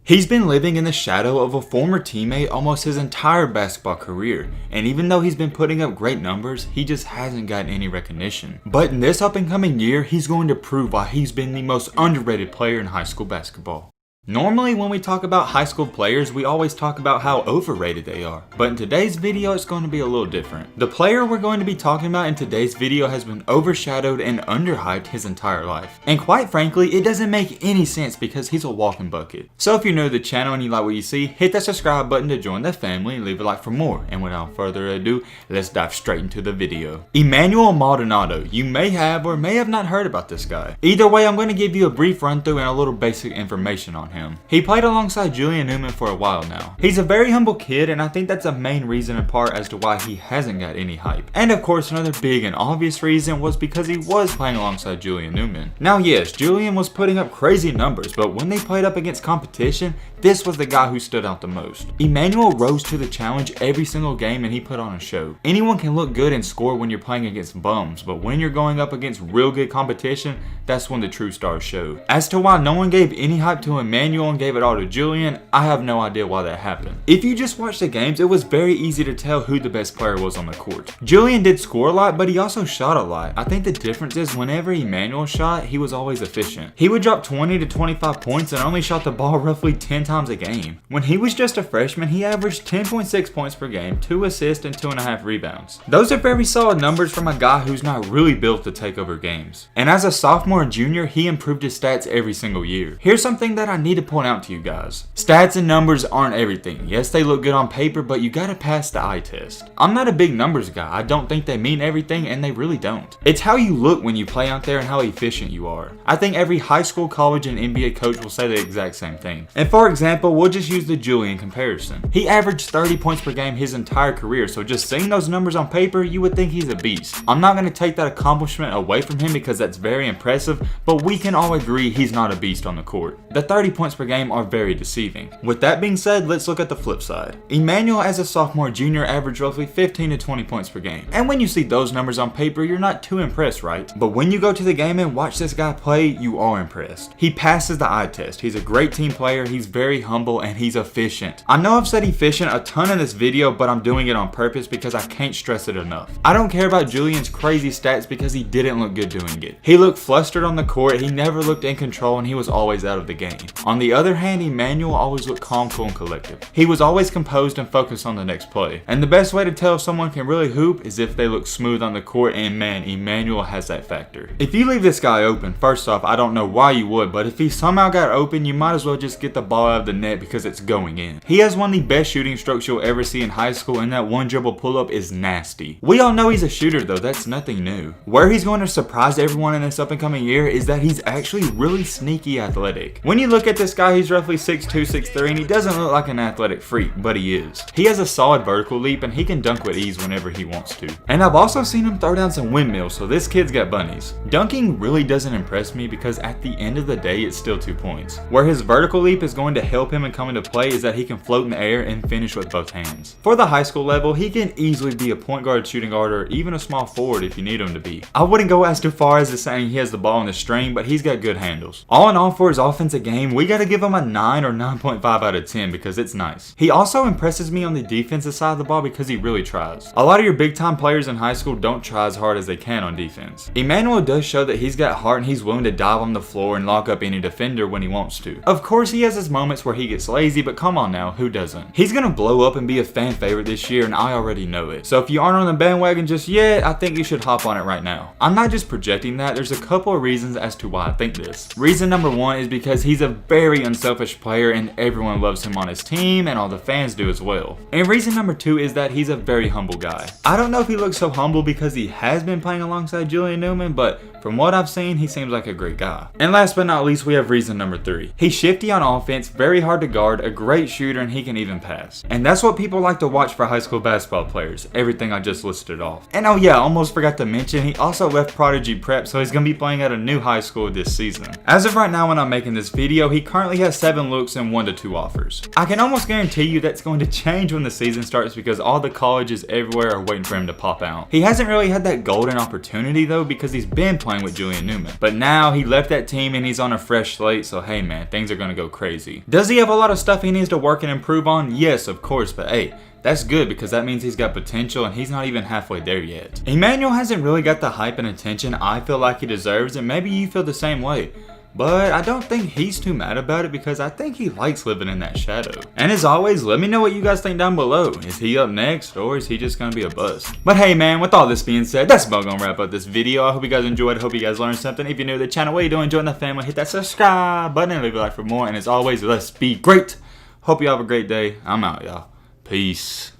He's been living in the shadow of a former teammate almost his entire basketball career, and even though he's been putting up great numbers, he just hasn't gotten any recognition. But in this up and coming year, he's going to prove why he's been the most underrated player in high school basketball. Normally when we talk about high school players, we always talk about how overrated they are. But in today's video, it's going to be a little different. The player we're going to be talking about in today's video has been overshadowed and underhyped his entire life. And quite frankly, it doesn't make any sense because he's a walking bucket. So if you're new to the channel and you like what you see, hit that subscribe button to join the family and leave a like for more. And without further ado, let's dive straight into the video. Emmanuel Maldonado. You may have or may have not heard about this guy. Either way, I'm going to give you a brief run through and a little basic information on him. He played alongside Julian Newman for a while now. He's a very humble kid, and I think that's a main reason in part as to why he hasn't got any hype. And of course, another big and obvious reason was because he was playing alongside Julian Newman. Now yes, Julian was putting up crazy numbers, but when they played up against competition, this was the guy who stood out the most. Emmanuel rose to the challenge every single game and he put on a show. Anyone can look good and score when you're playing against bums, but when you're going up against real good competition, that's when the true stars show. As to why no one gave any hype to Emmanuel and gave it all to Julian, I have no idea why that happened. If you just watched the games, it was very easy to tell who the best player was on the court. Julian did score a lot, but he also shot a lot. I think the difference is whenever Emmanuel shot, he was always efficient. He would drop 20 to 25 points and only shot the ball roughly 10 times a game. When he was just a freshman, he averaged 10.6 points per game, 2 assists, and 2.5 rebounds. Those are very solid numbers from a guy who's not really built to take over games. And as a sophomore and junior, he improved his stats every single year. Here's something that I need to point out to you guys. Stats and numbers aren't everything. Yes, they look good on paper, but you gotta pass the eye test. I'm not a big numbers guy. I don't think they mean everything, and they really don't. It's how you look when you play out there and how efficient you are. I think every high school, college, and NBA coach will say the exact same thing. And for example, we'll just use the Julian comparison. He averaged 30 points per game his entire career, so just seeing those numbers on paper, you would think he's a beast. I'm not gonna take that accomplishment away from him because that's very impressive, but we can all agree he's not a beast on the court. The 30 points per game are very deceiving. With that being said, let's look at the flip side. Emmanuel as a sophomore junior averaged roughly 15 to 20 points per game. And when you see those numbers on paper, you're not too impressed, right? But when you go to the game and watch this guy play, you are impressed. He passes the eye test. He's a great team player, he's very humble, and he's efficient. I know I've said efficient a ton in this video, but I'm doing it on purpose because I can't stress it enough. I don't care about Julian's crazy stats because he didn't look good doing it. He looked flustered on the court, he never looked in control, and he was always out of the game. On the other hand, Emmanuel always looked calm, cool, and collective. He was always composed and focused on the next play. And the best way to tell if someone can really hoop is if they look smooth on the court, and man, Emmanuel has that factor. If you leave this guy open, first off, I don't know why you would, but if he somehow got open, you might as well just get the ball out of the net because it's going in. He has one of the best shooting strokes you'll ever see in high school, and that one dribble pull-up is nasty. We all know he's a shooter though, that's nothing new. Where he's going to surprise everyone in this up and coming year is that he's actually really sneaky athletic. When you look at this guy, he's roughly 6'2", 6'3", and he doesn't look like an athletic freak, but he is. He has a solid vertical leap and he can dunk with ease whenever he wants to. And I've also seen him throw down some windmills, so this kid's got bunnies. Dunking really doesn't impress me because at the end of the day, it's still 2 points. Where his vertical leap is going to help him and come into play is that he can float in the air and finish with both hands. For the high school level, he can easily be a point guard, shooting guard, or even a small forward if you need him to be. I wouldn't go as far as to saying he has the ball in the string, but he's got good handles. All in all, for his offensive game, we gotta give him a 9 or 9.5 out of 10 because it's nice. He also impresses me on the defensive side of the ball because he really tries. A lot of your big time players in high school don't try as hard as they can on defense. Emmanuel does show that he's got heart and he's willing to dive on the floor and lock up any defender when he wants to. Of course, he has his moments where he gets lazy, but come on now, who doesn't? He's gonna blow up and be a fan favorite this year, and I already know it. So if you aren't on the bandwagon just yet, I think you should hop on it right now. I'm not just projecting that, there's a couple of reasons as to why I think this. Reason number one is because he's a very unselfish player and everyone loves him on his team and all the fans do as well. And reason number two is that he's a very humble guy. I don't know if he looks so humble because he has been playing alongside Julian Newman, but from what I've seen, he seems like a great guy. And last but not least, we have reason number three. He's shifty on offense, very hard to guard, a great shooter, and he can even pass. And that's what people like to watch for high school basketball players, everything I just listed off. And oh yeah, almost forgot to mention, he also left Prodigy Prep, so he's going to be playing at a new high school this season. As of right now when I'm making this video, he currently has 7 looks and 1 to 2 offers. I can almost guarantee you that's going to change when the season starts because all the colleges everywhere are waiting for him to pop out. He hasn't really had that golden opportunity though because he's been playing playing with Julian Newman. But now he left that team and he's on a fresh slate, so hey man, things are gonna go crazy. Does he have a lot of stuff he needs to work and improve on? Yes, of course, but hey, that's good because that means he's got potential and he's not even halfway there yet. Emmanuel hasn't really got the hype and attention I feel like he deserves, and maybe you feel the same way. But I don't think he's too mad about it because I think he likes living in that shadow. And as always, let me know what you guys think down below. Is he up next or is he just gonna be a bust? But hey man, with all this being said, that's about gonna wrap up this video. I hope you guys enjoyed. I hope you guys learned something. If you're new to the channel, what you doing? Join the family. Hit that subscribe button and leave a like for more. And as always, let's be great. Hope you have a great day. I'm out, y'all. Peace.